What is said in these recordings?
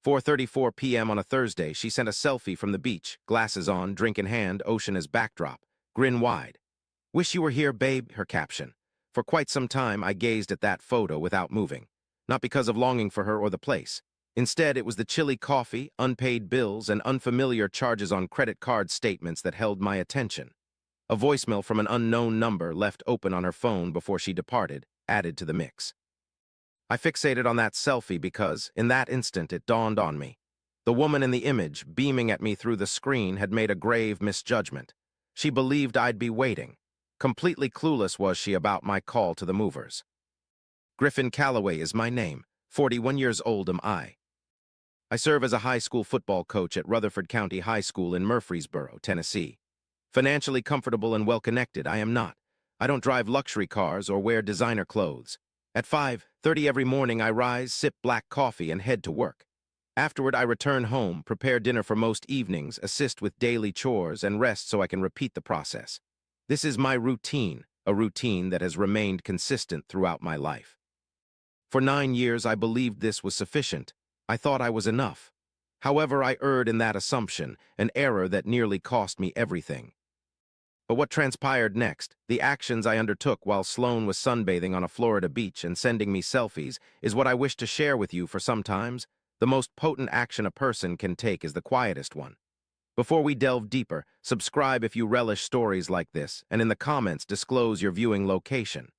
4:34 p.m. on a Thursday, she sent a selfie from the beach, glasses on, drink in hand, ocean as backdrop, grin wide. "Wish you were here, babe," her caption. For quite some time, I gazed at that photo without moving. Not because of longing for her or the place. Instead, it was the chilly coffee, unpaid bills, and unfamiliar charges on credit card statements that held my attention. A voicemail from an unknown number left open on her phone before she departed added to the mix. I fixated on that selfie because, in that instant, it dawned on me. The woman in the image, beaming at me through the screen, had made a grave misjudgment. She believed I'd be waiting. Completely clueless was she about my call to the movers. Griffin Calloway is my name. 41 years old am I. I serve as a high school football coach at Rutherford County High School in Murfreesboro, Tennessee. Financially comfortable and well-connected, I am not. I don't drive luxury cars or wear designer clothes. At 5:30 every morning, I rise, sip black coffee, and head to work. Afterward, I return home, prepare dinner for most evenings, assist with daily chores, and rest so I can repeat the process. This is my routine, a routine that has remained consistent throughout my life. For 9 years, I believed this was sufficient. I thought I was enough. However, I erred in that assumption, an error that nearly cost me everything. But what transpired next, the actions I undertook while Sloan was sunbathing on a Florida beach and sending me selfies, is what I wish to share with you. For sometimes, the most potent action a person can take is the quietest one. Before we delve deeper, subscribe if you relish stories like this, and in the comments disclose your viewing location.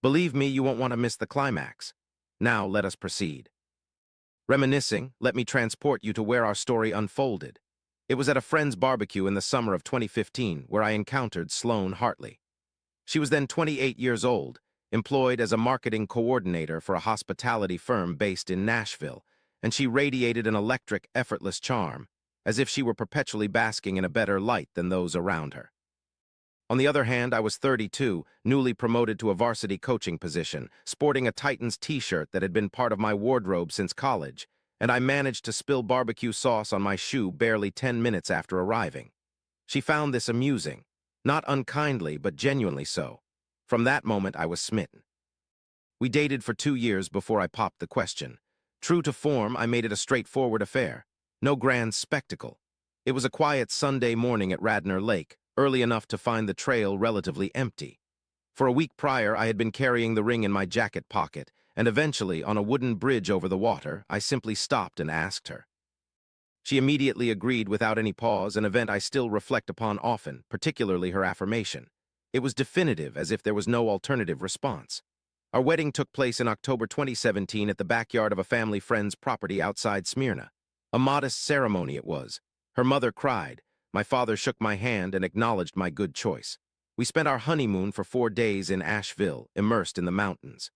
Believe me, you won't want to miss the climax. Now let us proceed. Reminiscing, let me transport you to where our story unfolded. It was at a friend's barbecue in the summer of 2015 where I encountered Sloan Hartley. She was then 28 years old, employed as a marketing coordinator for a hospitality firm based in Nashville, and she radiated an electric, effortless charm, as if she were perpetually basking in a better light than those around her. On the other hand, I was 32, newly promoted to a varsity coaching position, sporting a Titans t-shirt that had been part of my wardrobe since college, and I managed to spill barbecue sauce on my shoe barely 10 minutes after arriving. She found this amusing, not unkindly, but genuinely so. From that moment, I was smitten. We dated for 2 years before I popped the question. True to form, I made it a straightforward affair. No grand spectacle. It was a quiet Sunday morning at Radnor Lake, early enough to find the trail relatively empty. For a week prior, I had been carrying the ring in my jacket pocket, and eventually, on a wooden bridge over the water, I simply stopped and asked her. She immediately agreed without any pause, an event I still reflect upon often, particularly her affirmation. It was definitive, as if there was no alternative response. Our wedding took place in October 2017 at the backyard of a family friend's property outside Smyrna. A modest ceremony it was. Her mother cried. My father shook my hand and acknowledged my good choice. We spent our honeymoon for 4 days in Asheville, immersed in the mountains.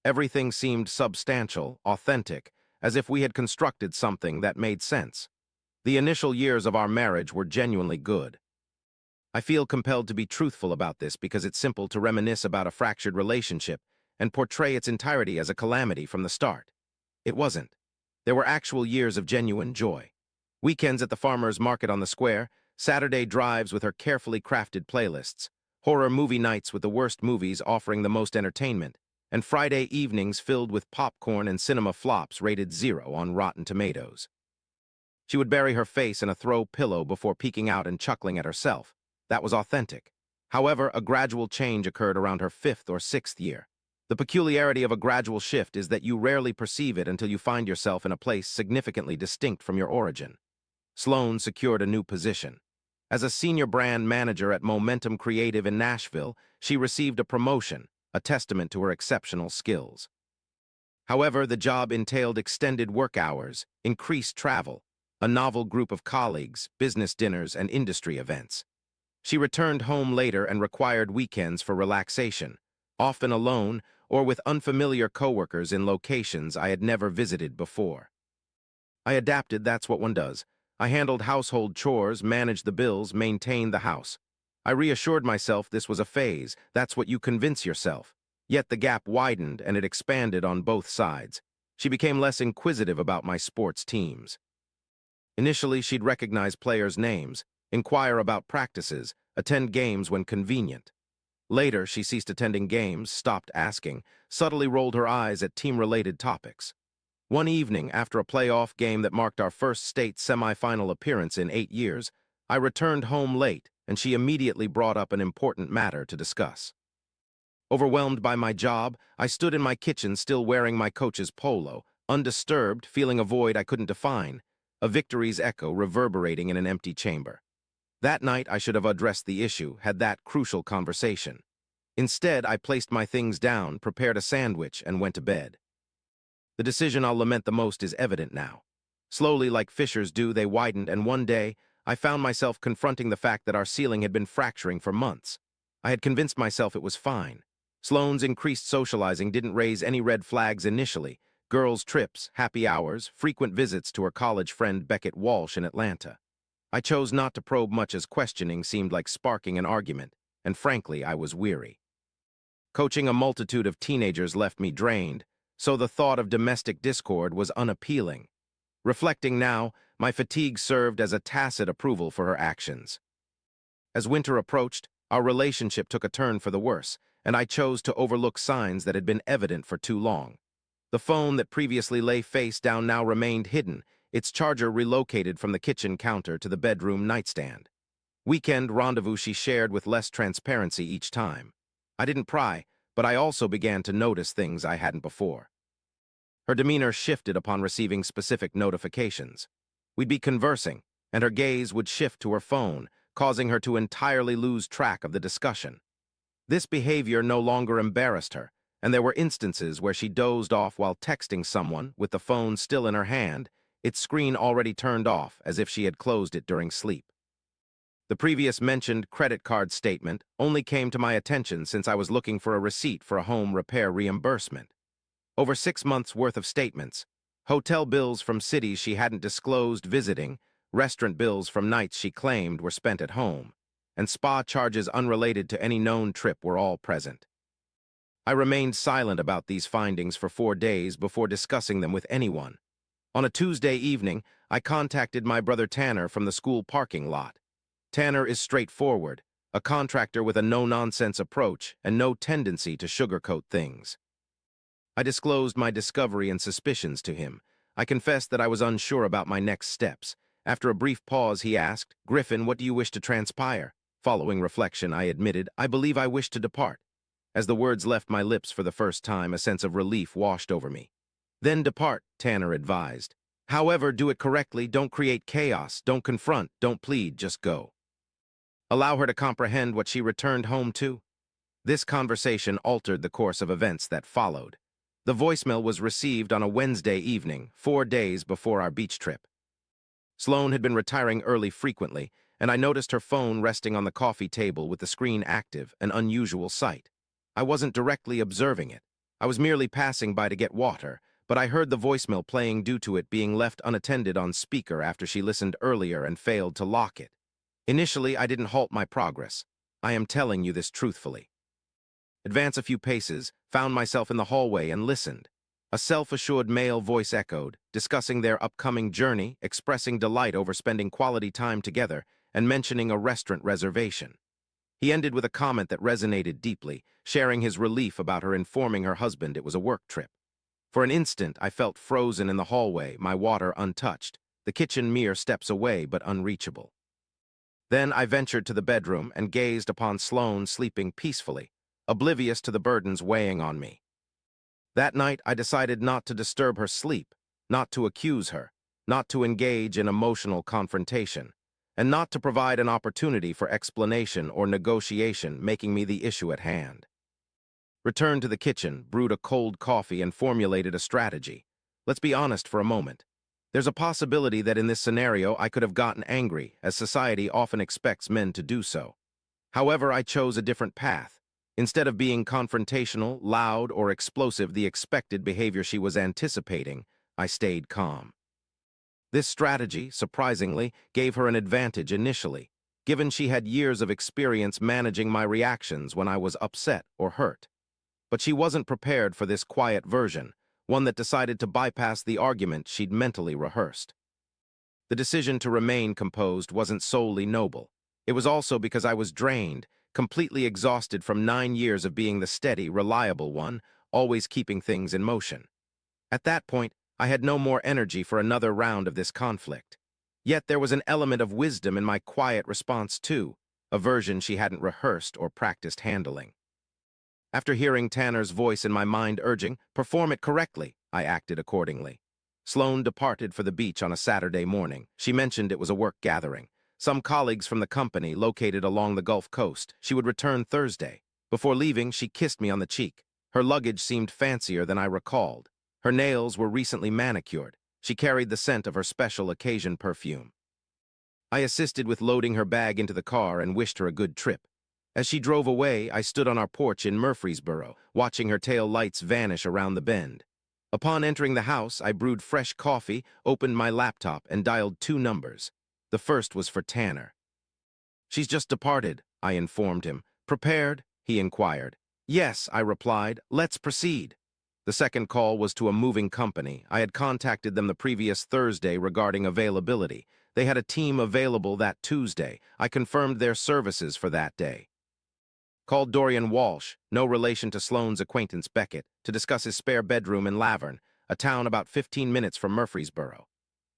Everything seemed substantial, authentic, as if we had constructed something that made sense. The initial years of our marriage were genuinely good. I feel compelled to be truthful about this because it's simple to reminisce about a fractured relationship and portray its entirety as a calamity from the start. It wasn't. There were actual years of genuine joy. Weekends at the farmer's market on the square, Saturday drives with her carefully crafted playlists, horror movie nights with the worst movies offering the most entertainment, and Friday evenings filled with popcorn and cinema flops rated 0 on Rotten Tomatoes. She would bury her face in a throw pillow before peeking out and chuckling at herself. That was authentic. However, a gradual change occurred around her 5th or 6th year. The peculiarity of a gradual shift is that you rarely perceive it until you find yourself in a place significantly distinct from your origin. Sloan secured a new position. As a senior brand manager at Momentum Creative in Nashville, she received a promotion, a testament to her exceptional skills. However, the job entailed extended work hours, increased travel, a novel group of colleagues, business dinners, and industry events. She returned home later and required weekends for relaxation, often alone or with unfamiliar coworkers in locations I had never visited before. I adapted, that's what one does. I handled household chores, managed the bills, maintained the house. I reassured myself this was a phase, that's what you convince yourself. Yet the gap widened and it expanded on both sides. She became less inquisitive about my sports teams. Initially, she'd recognize players' names, inquire about practices, attend games when convenient. Later, she ceased attending games, stopped asking, subtly rolled her eyes at team-related topics. One evening, after a playoff game that marked our first state semifinal appearance in 8 years, I returned home late, and she immediately brought up an important matter to discuss. Overwhelmed by my job, I stood in my kitchen still wearing my coach's polo, undisturbed, feeling a void I couldn't define, a victory's echo reverberating in an empty chamber. That night I should have addressed the issue, had that crucial conversation. Instead, I placed my things down, prepared a sandwich, and went to bed. The decision I'll lament the most is evident now. Slowly, like fissures do, they widened, and one day, I found myself confronting the fact that our ceiling had been fracturing for months. I had convinced myself it was fine. Sloane's increased socializing didn't raise any red flags initially. Girls' trips, happy hours, frequent visits to her college friend Beckett Walsh in Atlanta. I chose not to probe much as questioning seemed like sparking an argument, and frankly, I was weary. Coaching a multitude of teenagers left me drained, so the thought of domestic discord was unappealing. Reflecting now, my fatigue served as a tacit approval for her actions. As winter approached, our relationship took a turn for the worse, and I chose to overlook signs that had been evident for too long. The phone that previously lay face down now remained hidden, its charger relocated from the kitchen counter to the bedroom nightstand. Weekend rendezvous she shared with less transparency each time. I didn't pry, but I also began to notice things I hadn't before. Her demeanor shifted upon receiving specific notifications. We'd be conversing, and her gaze would shift to her phone, causing her to entirely lose track of the discussion. This behavior no longer embarrassed her, and there were instances where she dozed off while texting someone with the phone still in her hand, its screen already turned off as if she had closed it during sleep. The previous mentioned credit card statement only came to my attention since I was looking for a receipt for a home repair reimbursement. Over 6 months' worth of statements, hotel bills from cities she hadn't disclosed visiting, restaurant bills from nights she claimed were spent at home, and spa charges unrelated to any known trip were all present. I remained silent about these findings for 4 days before discussing them with anyone. On a Tuesday evening, I contacted my brother Tanner from the school parking lot. Tanner is straightforward, a contractor with a no-nonsense approach and no tendency to sugarcoat things. I disclosed my discovery and suspicions to him. I confessed that I was unsure about my next steps. After a brief pause, he asked, "Griffin, what do you wish to transpire?" Following reflection, I admitted, "I believe I wish to depart." As the words left my lips for the first time, a sense of relief washed over me. "Then depart," Tanner advised. "However, do it correctly, don't create chaos, don't confront, don't plead, just go." Allow her to comprehend what she returned home to? This conversation altered the course of events that followed. The voicemail was received on a Wednesday evening, 4 days before our beach trip. Sloane had been retiring early frequently, and I noticed her phone resting on the coffee table with the screen active, an unusual sight. I wasn't directly observing it. I was merely passing by to get water, but I heard the voicemail playing due to it being left unattended on speaker after she listened earlier and failed to lock it. Initially, I didn't halt my progress. I am telling you this truthfully. Advance a few paces, found myself in the hallway and listened. A self-assured male voice echoed, discussing their upcoming journey, expressing delight over spending quality time together, and mentioning a restaurant reservation. He ended with a comment that resonated deeply, sharing his relief about her informing her husband it was a work trip. For an instant, I felt frozen in the hallway, my water untouched, the kitchen mere steps away but unreachable. Then I ventured to the bedroom and gazed upon Sloane sleeping peacefully, oblivious to the burdens weighing on me. That night, I decided not to disturb her sleep, not to accuse her, not to engage in emotional confrontation, and not to provide an opportunity for explanation or negotiation, making me the issue at hand. Returned to the kitchen, brewed a cold coffee, and formulated a strategy. Let's be honest for a moment. There's a possibility that in this scenario I could have gotten angry, as society often expects men to do so. However, I chose a different path. Instead of being confrontational, loud, or explosive, the expected behavior she was anticipating, I stayed calm. This strategy, surprisingly, gave her an advantage initially, given she had years of experience managing my reactions when I was upset or hurt. But she wasn't prepared for this quiet version, one that decided to bypass the argument she'd mentally rehearsed. The decision to remain composed wasn't solely noble. It was also because I was drained, completely exhausted from 9 years of being the steady, reliable one, always keeping things in motion. At that point, I had no more energy for another round of this conflict. Yet there was an element of wisdom in my quiet response too, a version she hadn't rehearsed or practiced handling. After hearing Tanner's voice in my mind urging, "Perform it correctly," I acted accordingly. Sloane departed for the beach on a Saturday morning. She mentioned it was a work gathering. Some colleagues from the company located along the Gulf Coast. She would return Thursday. Before leaving, she kissed me on the cheek. Her luggage seemed fancier than I recalled. Her nails were recently manicured. She carried the scent of her special occasion perfume. I assisted with loading her bag into the car and wished her a good trip. As she drove away, I stood on our porch in Murfreesboro, watching her tail lights vanish around the bend. Upon entering the house, I brewed fresh coffee, opened my laptop, and dialed 2 numbers. The first was for Tanner. "She's just departed," I informed him. "Prepared?" he inquired. "Yes," I replied. "Let's proceed." The second call was to a moving company. I had contacted them the previous Thursday regarding availability. They had a team available that Tuesday. I confirmed their services for that day. Called Dorian Walsh, no relation to Sloane's acquaintance Beckett, to discuss his spare bedroom in Laverne, a town about 15 minutes from Murfreesboro.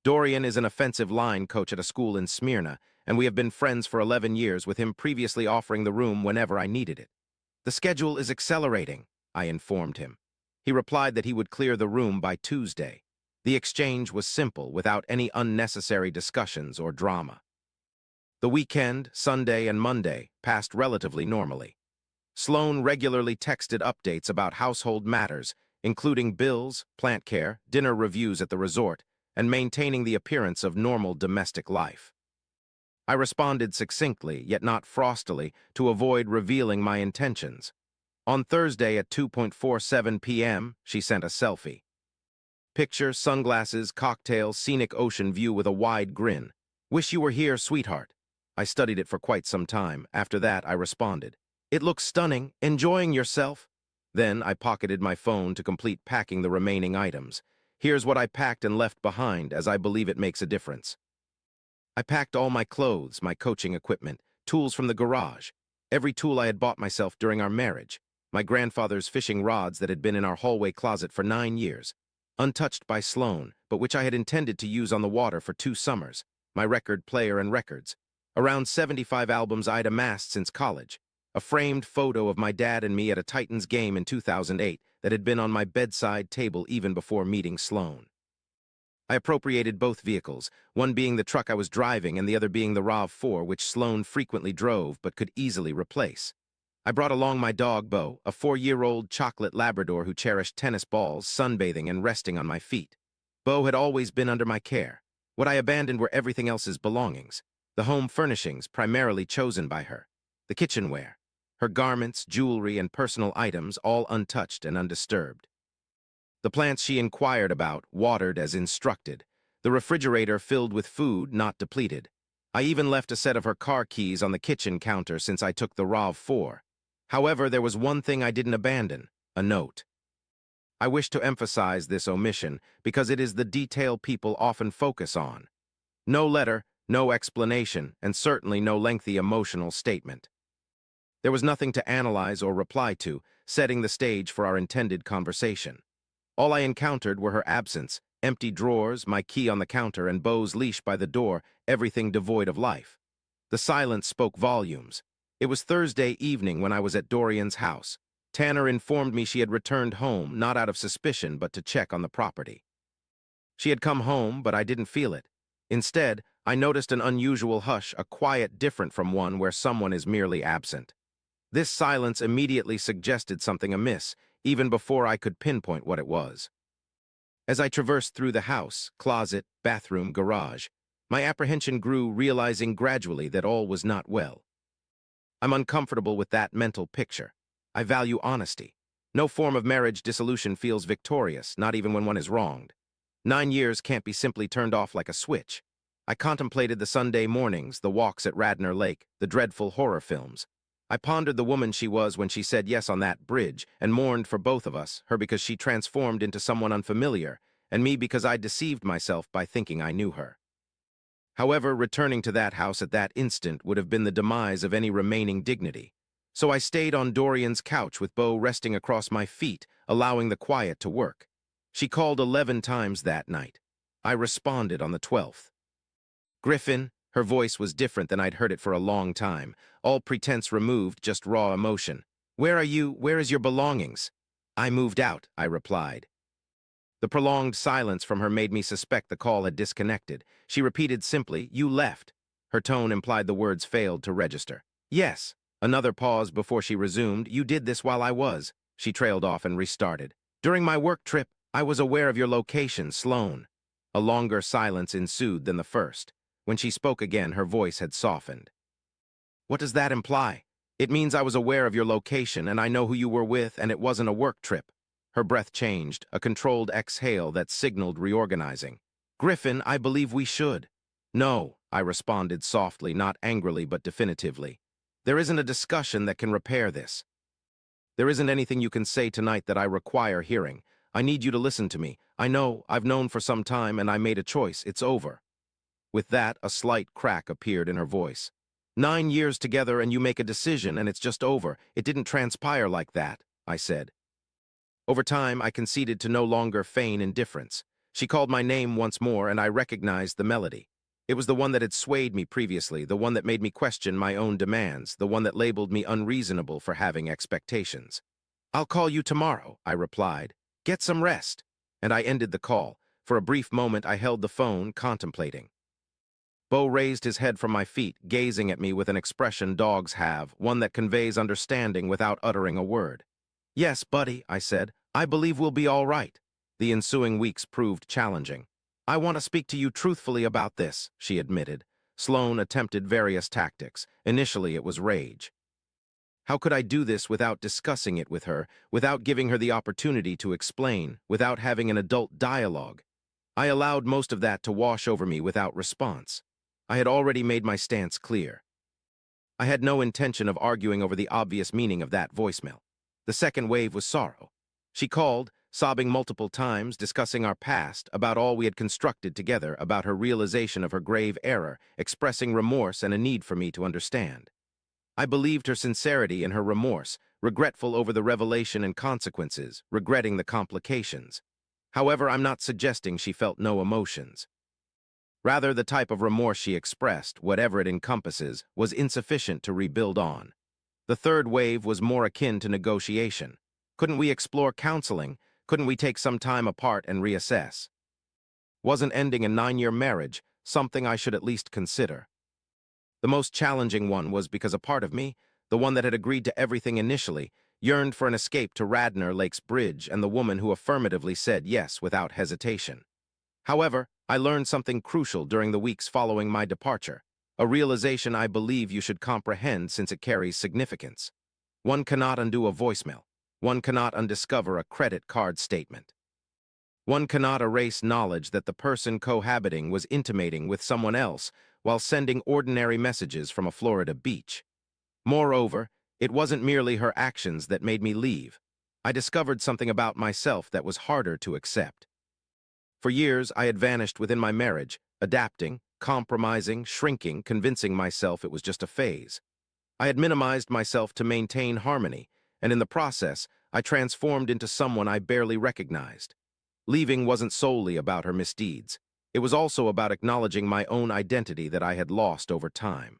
Dorian is an offensive line coach at a school in Smyrna, and we have been friends for 11 years, with him previously offering the room whenever I needed it. "The schedule is accelerating," I informed him. He replied that he would clear the room by Tuesday. The exchange was simple, without any unnecessary discussions or drama. The weekend, Sunday and Monday, passed relatively normally. Sloane regularly texted updates about household matters, including bills, plant care, dinner reviews at the resort, and maintaining the appearance of normal domestic life. I responded succinctly, yet not frostily, to avoid revealing my intentions. On Thursday at 2:47 p.m., she sent a selfie. Picture, sunglasses, cocktail, scenic ocean view with a wide grin. "Wish you were here, sweetheart." I studied it for quite some time. After that, I responded, "It looks stunning. Enjoying yourself?" Then I pocketed my phone to complete packing the remaining items. Here's what I packed and left behind, as I believe it makes a difference. I packed all my clothes, my coaching equipment, tools from the garage, every tool I had bought myself during our marriage, my grandfather's fishing rods that had been in our hallway closet for 9 years, untouched by Sloane, but which I had intended to use on the water for 2 summers, my record player and records, around 75 albums I'd amassed since college, a framed photo of my dad and me at a Titans game in 2008 that had been on my bedside table even before meeting Sloane. I appropriated both vehicles, one being the truck I was driving and the other being the RAV4, which Sloane frequently drove but could easily replace. I brought along my dog, Bo, a 4-year-old chocolate Labrador who cherished tennis balls, sunbathing, and resting on my feet. Bo had always been under my care. What I abandoned were everything else's belongings, the home furnishings primarily chosen by her, the kitchenware, her garments, jewelry, and personal items, all untouched and undisturbed. The plants she inquired about, watered as instructed. The refrigerator filled with food, not depleted. I even left a set of her car keys on the kitchen counter since I took the RAV4. However, there was one thing I didn't abandon, a note. I wish to emphasize this omission because it is the detail people often focus on. No letter, no explanation, and certainly no lengthy emotional statement. There was nothing to analyze or reply to, setting the stage for our intended conversation. All I encountered were her absence, empty drawers, my key on the counter, and Bo's leash by the door, everything devoid of life. The silence spoke volumes. It was Thursday evening when I was at Dorian's house. Tanner informed me she had returned home, not out of suspicion, but to check on the property. She had come home, but I didn't feel it. Instead, I noticed an unusual hush, a quiet different from one where someone is merely absent. This silence immediately suggested something amiss, even before I could pinpoint what it was. As I traversed through the house, closet, bathroom, garage, my apprehension grew, realizing gradually that all was not well. I'm uncomfortable with that mental picture. I value honesty. No form of marriage dissolution feels victorious, not even when one is wronged. 9 years can't be simply turned off like a switch. I contemplated the Sunday mornings, the walks at Radnor Lake, the dreadful horror films. I pondered the woman she was when she said yes on that bridge, and mourned for both of us, her because she transformed into someone unfamiliar, and me because I deceived myself by thinking I knew her. However, returning to that house at that instant would have been the demise of any remaining dignity. So I stayed on Dorian's couch with Bo resting across my feet, allowing the quiet to work. She called 11 times that night. I responded on the 12th. Griffin, her voice was different than I'd heard it for a long time. All pretense removed, just raw emotion. Where are you? Where is your belongings? I moved out, I replied. The prolonged silence from her made me suspect the call had disconnected. She repeated simply, you left. Her tone implied the words failed to register. Yes. Another pause before she resumed, you did this while I was. She trailed off and restarted. During my work trip, I was aware of your location, Sloan. A longer silence ensued than the first. When she spoke again, her voice had softened. What does that imply? It means I was aware of your location and I know who you were with and it wasn't a work trip. Her breath changed, a controlled exhale that signaled reorganizing. Griffin, I believe we should. No, I responded softly, not angrily but definitively. There isn't a discussion that can repair this. There isn't anything you can say tonight that I require hearing. I need you to listen to me. I know, I've known for some time and I made a choice. It's over. With that, a slight crack appeared in her voice. 9 years together and you make a decision and it's just over. It didn't transpire like that, I said. Over time, I conceded to no longer feign indifference. She called my name once more and I recognized the melody. It was the one that had swayed me previously, the one that made me question my own demands, the one that labeled me unreasonable for having expectations. I'll call you tomorrow, I replied. Get some rest. And I ended the call. For a brief moment, I held the phone, contemplating. Bo raised his head from my feet, gazing at me with an expression dogs have, one that conveys understanding without uttering a word. Yes, buddy, I said. I believe we'll be all right. The ensuing weeks proved challenging. I want to speak to you truthfully about this, she admitted. Sloan attempted various tactics. Initially, it was rage. How could I do this without discussing it with her, without giving her the opportunity to explain, without having an adult dialogue? I allowed most of that to wash over me without response. I had already made my stance clear. I had no intention of arguing over the obvious meaning of that voicemail. The second wave was sorrow. She called, sobbing multiple times, discussing our past, about all we had constructed together, about her realization of her grave error, expressing remorse and a need for me to understand. I believed her sincerity in her remorse, regretful over the revelation and consequences, regretting the complications. However, I'm not suggesting she felt no emotions. Rather, the type of remorse she expressed, whatever it encompasses, was insufficient to rebuild on. The third wave was more akin to negotiation. Couldn't we explore counseling? Couldn't we take some time apart and reassess? Wasn't ending a 9-year marriage something I should at least consider? The most challenging one was because a part of me, the one that had agreed to everything initially, yearned for an escape to Radnor Lake's Bridge and the woman who affirmatively said yes without hesitation. However, I learned something crucial during the weeks following my departure, a realization I believe you should comprehend since it carries significance. One cannot undo a voicemail. One cannot undiscover a credit card statement. One cannot erase knowledge that the person cohabiting was intimating with someone else while sending ordinary messages from a Florida beach. Moreover, it wasn't merely her actions that made me leave. I discovered something about myself that was harder to accept. For years, I had vanished within my marriage, adapting, compromising, shrinking, convincing myself it was just a phase. I had minimized myself to maintain harmony, and in the process, I transformed into someone I barely recognized. Leaving wasn't solely about her misdeeds. It was also about acknowledging my own identity that I had lost over time.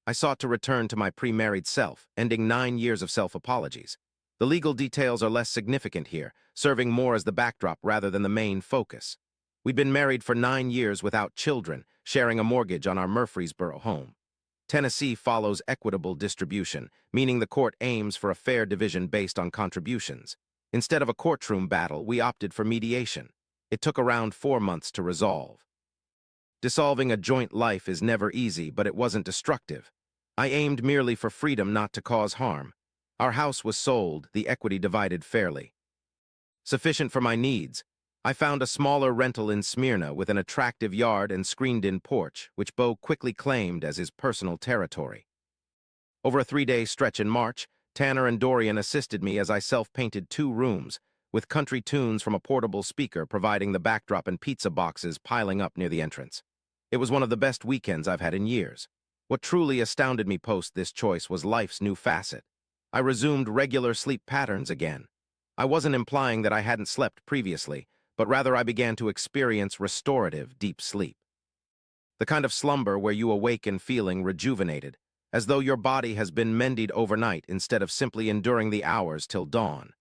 I sought to return to my pre-married self, ending 9 years of self-apologies. The legal details are less significant here, serving more as the backdrop rather than the main focus. We'd been married for 9 years without children, sharing a mortgage on our Murfreesboro home. Tennessee follows equitable distribution, meaning the court aims for a fair division based on contributions. Instead of a courtroom battle, we opted for mediation. It took around 4 months to resolve. Dissolving a joint life is never easy, but it wasn't destructive. I aimed merely for freedom, not to cause harm. Our house was sold, the equity divided fairly. Sufficient for my needs, I found a smaller rental in Smyrna with an attractive yard and screened-in porch, which Bo quickly claimed as his personal territory. Over a 3-day stretch in March, Tanner and Dorian assisted me as I self-painted 2 rooms, with country tunes from a portable speaker providing the backdrop and pizza boxes piling up near the entrance. It was one of the best weekends I've had in years. What truly astounded me post this choice was life's new facet. I resumed regular sleep patterns again. I wasn't implying that I hadn't slept previously, but rather I began to experience restorative deep sleep. The kind of slumber where you awaken feeling rejuvenated, as though your body has been mended overnight instead of simply enduring the hours till dawn.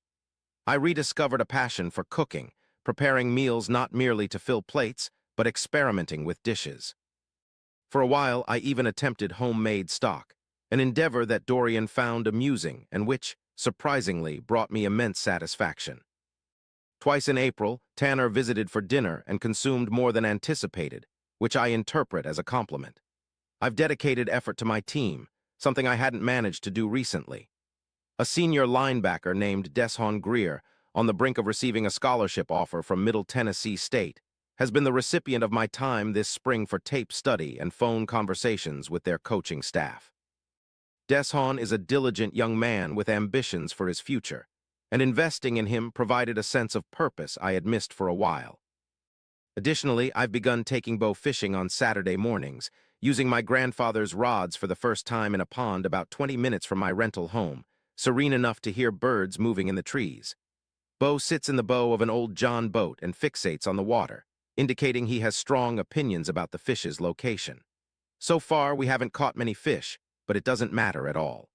I rediscovered a passion for cooking, preparing meals not merely to fill plates, but experimenting with dishes. For a while, I even attempted homemade stock, an endeavor that Dorian found amusing and which, surprisingly, brought me immense satisfaction. Twice in April, Tanner visited for dinner and consumed more than anticipated, which I interpret as a compliment. I've dedicated effort to my team, something I hadn't managed to do recently. A senior linebacker named Deshaun Greer, on the brink of receiving a scholarship offer from Middle Tennessee State, has been the recipient of my time this spring for tape study and phone conversations with their coaching staff. Deshaun is a diligent young man with ambitions for his future, and investing in him provided a sense of purpose I had missed for a while. Additionally, I've begun taking bow fishing on Saturday mornings, using my grandfather's rods for the first time in a pond about 20 minutes from my rental home, serene enough to hear birds moving in the trees. Bo sits in the bow of an old John boat and fixates on the water, indicating he has strong opinions about the fish's location. So far, we haven't caught many fish, but it doesn't matter at all.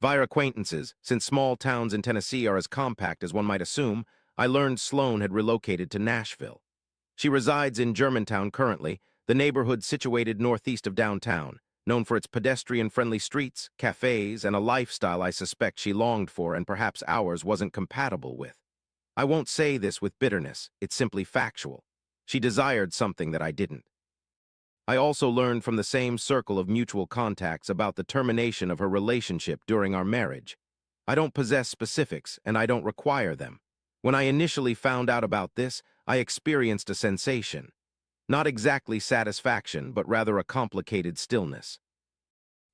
Via acquaintances, since small towns in Tennessee are as compact as one might assume, I learned Sloan had relocated to Nashville. She resides in Germantown currently, the neighborhood situated northeast of downtown, known for its pedestrian-friendly streets, cafes, and a lifestyle I suspect she longed for and perhaps ours wasn't compatible with. I won't say this with bitterness, it's simply factual. She desired something that I didn't. I also learned from the same circle of mutual contacts about the termination of her relationship during our marriage. I don't possess specifics, and I don't require them. When I initially found out about this, I experienced a sensation. Not exactly satisfaction, but rather a complicated stillness.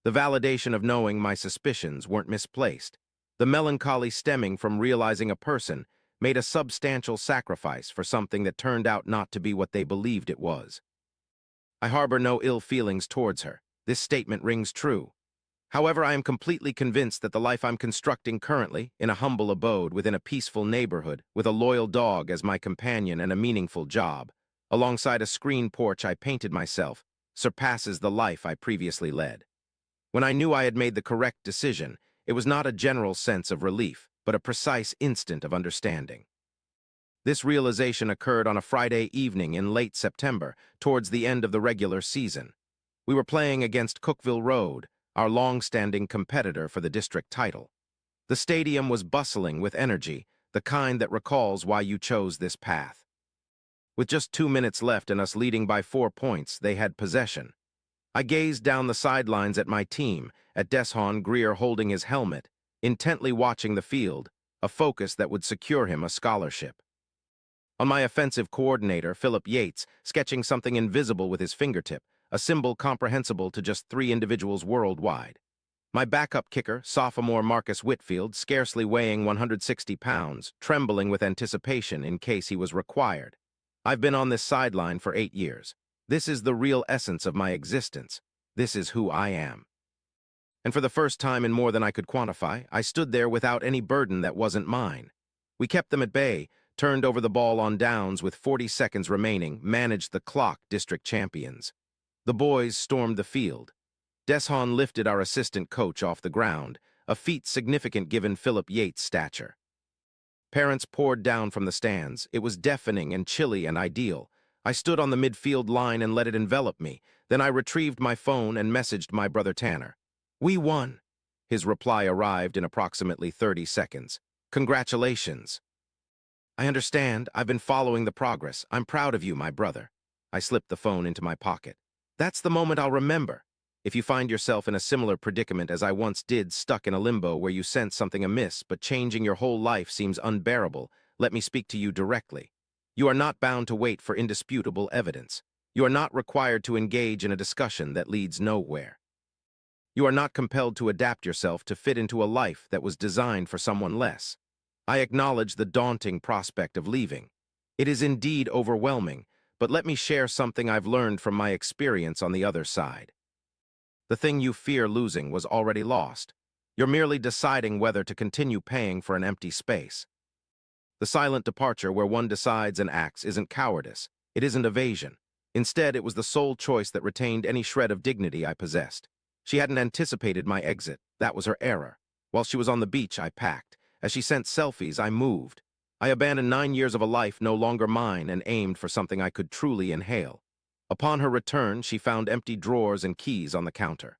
The validation of knowing my suspicions weren't misplaced. The melancholy stemming from realizing a person made a substantial sacrifice for something that turned out not to be what they believed it was. I harbor no ill feelings towards her. This statement rings true. However, I am completely convinced that the life I'm constructing currently, in a humble abode within a peaceful neighborhood, with a loyal dog as my companion and a meaningful job, alongside a screen porch I painted myself, surpasses the life I previously led. When I knew I had made the correct decision, it was not a general sense of relief, but a precise instant of understanding. This realization occurred on a Friday evening in late September, towards the end of the regular season. We were playing against Cookville Road, our long-standing competitor for the district title. The stadium was bustling with energy, the kind that recalls why you chose this path. With just 2 minutes left and us leading by 4 points, they had possession. I gazed down the sidelines at my team, at Deshaun Greer holding his helmet, intently watching the field, a focus that would secure him a scholarship. On my offensive coordinator, Philip Yates, sketching something invisible with his fingertip, a symbol comprehensible to just 3 individuals worldwide. My backup kicker, sophomore Marcus Whitfield, scarcely weighing 160 pounds, trembling with anticipation in case he was required. I've been on this sideline for 8 years. This is the real essence of my existence. This is who I am. And for the first time in more than I could quantify, I stood there without any burden that wasn't mine. We kept them at bay, turned over the ball on downs with 40 seconds remaining, managed the clock, district champions. The boys stormed the field. Deshaun lifted our assistant coach off the ground, a feat significant given Philip Yates' stature. Parents poured down from the stands. It was deafening and chilly and ideal. I stood on the midfield line and let it envelop me. Then I retrieved my phone and messaged my brother Tanner. "We won." His reply arrived in approximately 30 seconds. "Congratulations." "I understand. I've been following the progress. I'm proud of you, my brother." I slipped the phone into my pocket. "That's the moment I'll remember." If you find yourself in a similar predicament as I once did, stuck in a limbo where you sense something amiss, but changing your whole life seems unbearable, let me speak to you directly. You are not bound to wait for indisputable evidence. You are not required to engage in a discussion that leads nowhere. You are not compelled to adapt yourself to fit into a life that was designed for someone less. I acknowledge the daunting prospect of leaving. It is indeed overwhelming, but let me share something I've learned from my experience on the other side. The thing you fear losing was already lost. You're merely deciding whether to continue paying for an empty space. The silent departure where one decides and acts isn't cowardice. It isn't evasion. Instead, it was the sole choice that retained any shred of dignity I possessed. She hadn't anticipated my exit. That was her error. While she was on the beach, I packed. As she sent selfies, I moved. I abandoned 9 years of a life no longer mine and aimed for something I could truly inhale. Upon her return, she found empty drawers and keys on the counter.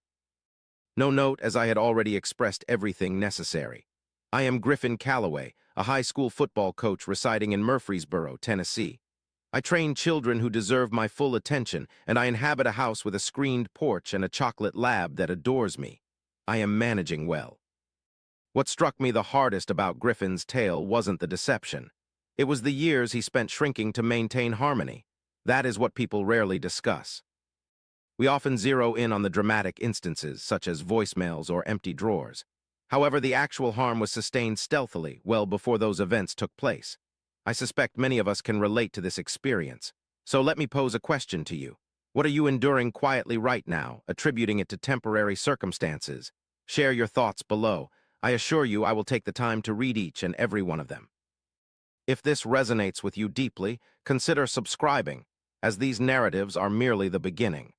No note, as I had already expressed everything necessary. I am Griffin Calloway, a high school football coach residing in Murfreesboro, Tennessee. I train children who deserve my full attention, and I inhabit a house with a screened porch and a chocolate lab that adores me. I am managing well. What struck me the hardest about Griffin's tale wasn't the deception. It was the years he spent shrinking to maintain harmony. That is what people rarely discuss. We often zero in on the dramatic instances, such as voicemails or empty drawers. However, the actual harm was sustained stealthily, well before those events took place. I suspect many of us can relate to this experience. So let me pose a question to you. What are you enduring quietly right now, attributing it to temporary circumstances? Share your thoughts below. I assure you I will take the time to read each and every one of them. If this resonates with you deeply, consider subscribing, as these narratives are merely the beginning.